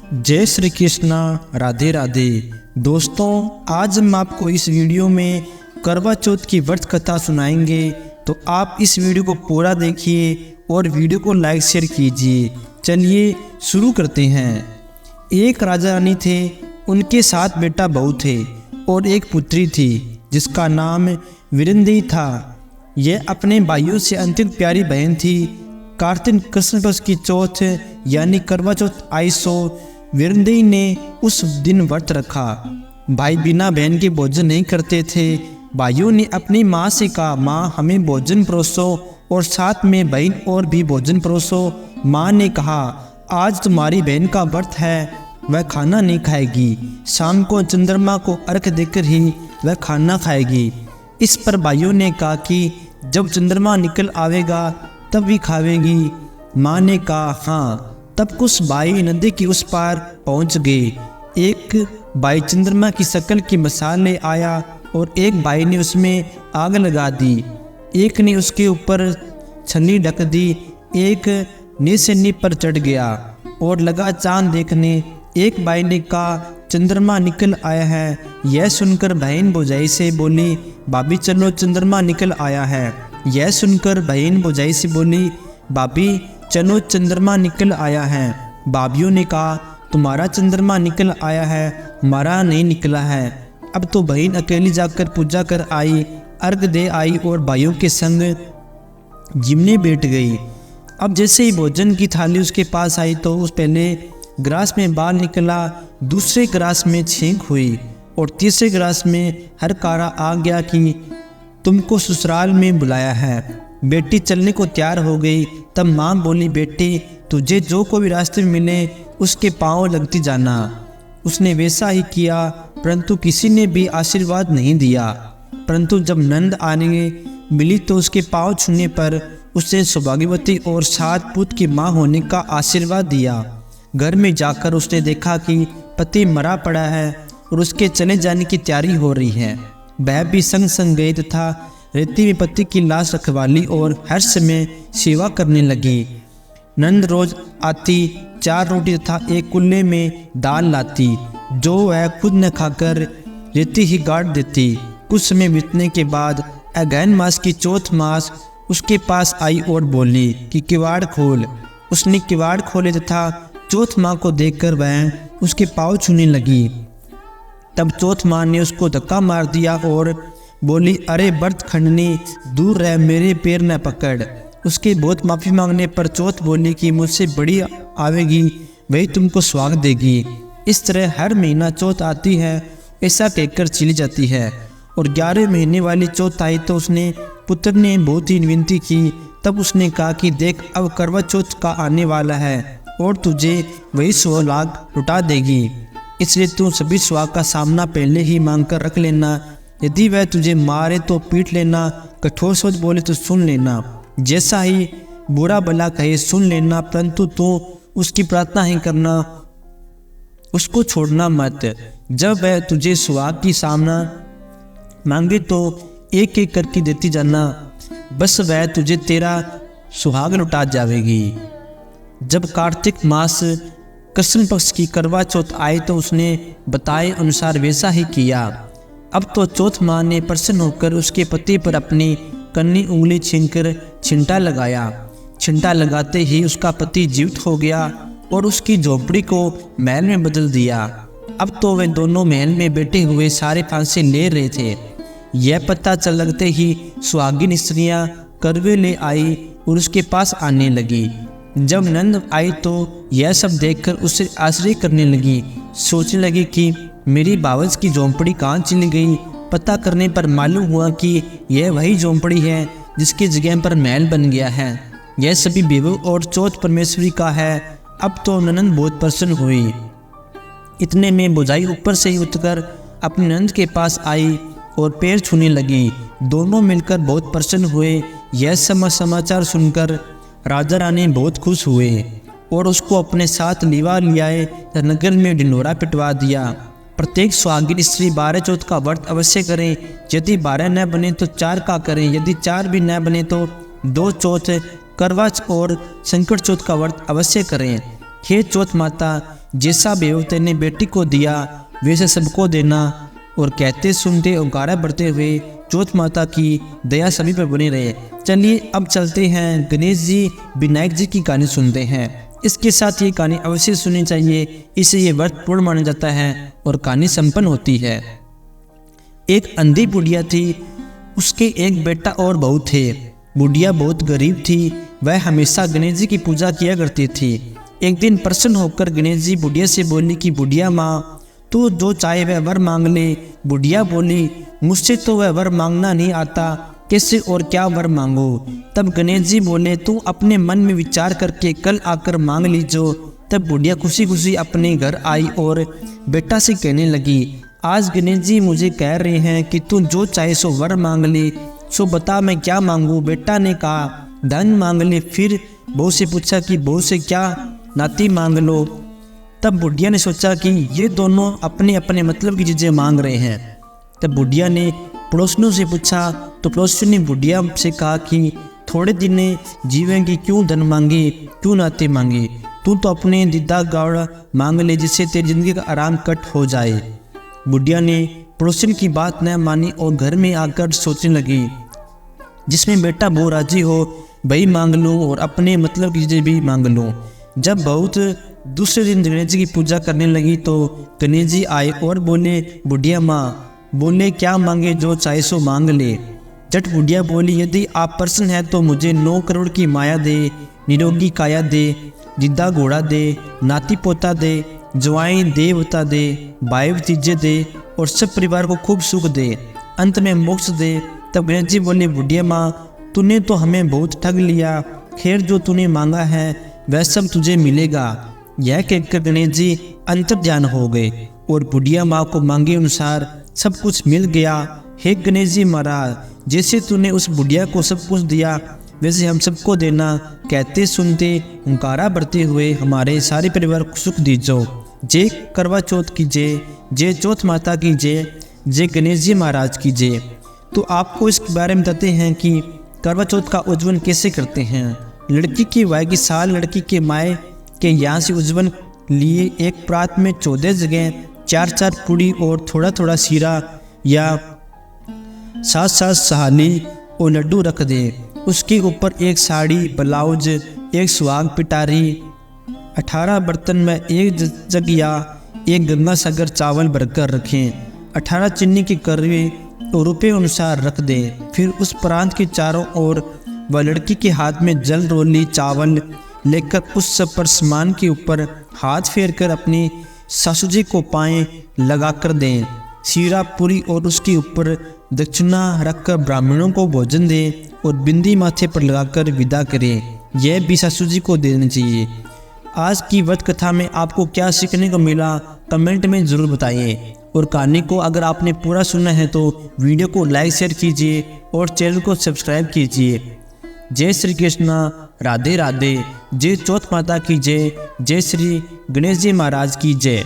जय श्री कृष्णा, राधे राधे। दोस्तों, आज हम आपको इस वीडियो में करवा चौथ की व्रत कथा सुनाएंगे, तो आप इस वीडियो को पूरा देखिए और वीडियो को लाइक शेयर कीजिए। चलिए शुरू करते हैं। एक राजा रानी थे, उनके 7 बेटा बहू थे और एक पुत्री थी जिसका नाम विरंदी था। यह अपने भाइयों से अत्यंत प्यारी बहन थी। कार्तिक कृष्ण पक्ष की चौथ यानी करवा चौथ आई सो विरंदी ने उस दिन व्रत रखा। भाई बिना बहन के भोजन नहीं करते थे। भाइयों ने अपनी माँ से कहा, माँ हमें भोजन परोसो और साथ में बहन और भी भोजन परोसो। माँ ने कहा, आज तुम्हारी बहन का व्रत है, वह खाना नहीं खाएगी। शाम को चंद्रमा को अर्घ देकर ही वह खाना खाएगी। इस पर भाइयों ने कहा कि जब चंद्रमा निकल आवेगा तब भी खावेगी। माँ ने कहा हाँ। तब कुछ भाई नदी की उस पार पहुँच गए। एक भाई चंद्रमा की शक्ल की मसाल ले आया और एक भाई ने उसमें आग लगा दी। एक ने उसके ऊपर छन्नी ढक दी, एक निशानी पर चढ़ गया और लगा चांद देखने। एक भाई ने कहा, चंद्रमा निकल आया है। यह सुनकर बहन भौजाई से बोली, भाभी चलो चंद्रमा निकल आया है। यह सुनकर बहन भौजाई से बोली, भाभी चलो चंद्रमा निकल आया है। भाभियों ने कहा, तुम्हारा चंद्रमा निकल आया है, हमारा नहीं निकला है। अब तो बहन अकेली जाकर पूजा कर आई, अर्घ दे आई और भाइयों के संग जिमने बैठ गई। अब जैसे ही भोजन की थाली उसके पास आई तो उस पहले ग्रास में बाल निकला, दूसरे ग्रास में छींक हुई और तीसरे ग्रास में हरकारा आ गया कि तुमको ससुराल में बुलाया है। बेटी चलने को तैयार हो गई। तब माँ बोली, बेटी तुझे जो कोई रास्ते में मिले उसके पाँव लगती जाना। उसने वैसा ही किया, परंतु किसी ने भी आशीर्वाद नहीं दिया। परंतु जब नंद आने मिली तो उसके पाँव छूने पर उसे सौभाग्यवती और 7 पुत्र की माँ होने का आशीर्वाद दिया। घर में जाकर उसने देखा कि पति मरा पड़ा है और उसके चले जाने की तैयारी हो रही है। वह भी संग संग गए तथा रेती में पति की लाश रखवाली और हर समय सेवा करने लगी। नंद रोज आती, 4 रोटी तथा एक कुल्ले में दाल लाती, जो वह खुद न खाकर रेती ही गाड़ देती। कुछ समय बीतने के बाद अगहन मास की चौथ मास उसके पास आई और बोली कि किवाड़ खोल। उसने किवाड़ खोले तथा चौथ माँ को देखकर वह उसके पाँव छूने लगी। तब चौथ माँ ने उसको धक्का मार दिया और बोली, अरे व्रत खंडनी, दूर रह, मेरे पैर न पकड़। उसके बहुत माफ़ी मांगने पर चौथ बोली कि मुझसे बड़ी आवेगी वही तुमको स्वागत देगी। इस तरह हर महीना चौथ आती है, ऐसा कहकर चली जाती है। और 11 महीने वाली चौथ आई तो उसने पुत्र ने बहुत ही विनती की। तब उसने कहा कि देख, अब करवा चौथ का आने वाला है और तुझे वही 100 लाख लुटा देगी, इसलिए तू सभी सुहाग का सामना पहले ही मांग कर रख लेना। यदि वह तुझे मारे तो पीट लेना, कठोर शब्द बोले तो सुन लेना, जैसा ही बुरा भला कहे सुन लेना, परंतु तो उसकी प्रार्थना ही करना, उसको छोड़ना मत। जब वह तुझे सुहाग की सामना मांगे तो एक एक करके देती जाना, बस वह तुझे तेरा सुहाग लुटा जाएगी। जब कार्तिक मास कृष्ण पक्ष की करवा चौथ आई तो उसने बताए अनुसार वैसा ही किया। अब तो चौथ माँ ने प्रसन्न होकर उसके पति पर अपनी कन्नी उंगली छीनकर छिंटा लगाया। छिंटा लगाते ही उसका पति जीवित हो गया और उसकी झोपड़ी को महल में बदल दिया। अब तो वे दोनों महल में बैठे हुए सारे फांसे ले रहे थे। यह पता चल लगते ही सुहागिन स्त्रियां करवे ले आई और उसके पास आने लगी। जब नंद आई तो यह सब देखकर उससे आश्चर्य करने लगी। सोचने लगी कि मेरी बावज की झोंपड़ी कहाँ चली गई। पता करने पर मालूम हुआ कि यह वही झोंपड़ी है जिसकी जगह पर महल बन गया है। यह सभी बेबू और चौथ परमेश्वरी का है। अब तो ननंद बहुत प्रसन्न हुई। इतने में भौजाई ऊपर से ही उतरकर अपने नंद के पास आई और पैर छूने लगी। दोनों मिलकर बहुत प्रसन्न हुए। यह समाचार सुनकर राजा रानी बहुत खुश हुए और उसको अपने साथ लिवा लियाए, नगर में ढिंढोरा पिटवा दिया। प्रत्येक सुहागिन स्त्री 12 चौथ का व्रत अवश्य करें। यदि 12 न बने तो 4 का करें। यदि 4 भी न बने तो 2 चौथ, करवा और संकट चौथ का व्रत अवश्य करें। हे चौथ माता, जैसा बेव तेने बेटी को दिया वैसे सबको देना। और कहते सुनते ओंकारा भरते हुए चौथ माता की दया सभी पर बनी रहे। चलिए अब चलते हैं गणेश जी विनायक जी की कहानी सुनते हैं। इसके साथ ये कहानी अवश्य सुननी चाहिए, इसे ये व्रत पूर्ण माना जाता है और कहानी संपन्न होती है। एक अंधी बुढ़िया थी, उसके एक बेटा और बहू थे। बुढ़िया बहुत गरीब थी, वह हमेशा गणेश जी की पूजा किया करती थी। एक दिन प्रसन्न होकर गणेश जी बुढ़िया से बोली कि बुढ़िया माँ, तू जो चाहे वह वर मांग ले। बुढ़िया बोली, मुझसे तो वह वर मांगना नहीं आता, कैसे और क्या वर मांगो। तब गणेश जी बोले, तू अपने मन में विचार करके कल आकर मांग लीजो। तब बुढ़िया खुशी खुशी अपने घर आई और बेटा से कहने लगी, आज गणेश जी मुझे कह रहे हैं कि तू जो चाहे सो वर मांग ले, सो बता मैं क्या मांगू। बेटा ने कहा, धन मांग ले। फिर बहू से पूछा कि बहू से क्या, नाती मांग लो। तब बुढ़िया ने सोचा कि ये दोनों अपने अपने मतलब की चीज़ें मांग रहे हैं। तब बुढ़िया ने पड़ोसियों से पूछा, तो पड़ोसियों ने बुढ़िया से कहा कि थोड़े दिन जीवेंगी, क्यों धन मांगे, क्यों नाते मांगे। तू तो अपने दीदा गावड़ा मांग ले, जिससे तेरी जिंदगी का आराम कट हो जाए। बुढ़िया ने पड़ोसिन की बात न मानी और घर में आकर सोचने लगी, जिसमें बेटा बहू राजी हो वही मांग लूँ और अपने मतलब की चीज़ें भी मांग लूँ। जब बहुत दूसरे दिन गणेश जी की पूजा करने लगी तो गणेश जी आए और बोले, बुढ़िया माँ बोले क्या मांगे, जो चाहे सो मांग ले। जट बुढ़िया बोली, यदि आप प्रसन्न हैं तो मुझे 9 करोड़ की माया दे, निरोगी काया दे, जिद्दा घोड़ा दे, नाती पोता दे, जवाई देवता दे, भाई भतीजे दे और सब परिवार को खूब सुख दे, अंत में मोक्ष दे। तब गणेश जी बोले, बुढ़िया माँ तूने तो हमें बहुत ठग लिया, खैर जो तूने मांगा है वह सब तुझे मिलेगा। यह कहकर गणेश जी अंतर्ध्यान हो गए और बुढ़िया माँ को मांगे अनुसार सब कुछ मिल गया। हे गणेश जी महाराज, जैसे तूने उस बुढ़िया को सब कुछ दिया वैसे हम सबको देना। कहते सुनते हुंकारा भरते हुए हमारे सारे परिवार को सुख दीजो। जय करवा चौथ की जय, जय चौथ माता की जय, जय गणेश जी महाराज की जय। तो आपको इस बारे में बताते हैं कि करवा चौथ का उज्जवल कैसे करते हैं। लड़की की वाई साल लड़की के माए के यहाँ से उज्जवल लिए एक प्रात में 14 जगह 4-4 पूड़ी और थोड़ा थोड़ा सीरा या 7-7 सहाली और लड्डू रख दे। उसके ऊपर एक साड़ी, ब्लाउज, एक सुहाग पिटारी, 18 बर्तन में एक जग या एक गंगा सागर चावल भरकर रखें। 18 चीनी की कड़वी और रुपये अनुसार रख दें। फिर उस प्रांत के चारों ओर वह लड़की के हाथ में जल रोली चावल लेकर उस सब पर सामान के ऊपर हाथ फेर कर अपनी सासू जी को पाएँ लगा कर दें। सीरा पूरी और उसके ऊपर दक्षिणा रखकर ब्राह्मणों को भोजन दें और बिंदी माथे पर लगाकर विदा करें। यह भी सासू जी को देना चाहिए। आज की व्रत कथा में आपको क्या सीखने को मिला कमेंट में ज़रूर बताइए। और कहानी को अगर आपने पूरा सुना है तो वीडियो को लाइक शेयर कीजिए और चैनल को सब्सक्राइब कीजिए। जय श्री कृष्णा, राधे राधे, जय चौथ माता की जय, जय श्री गणेश जी महाराज की जय।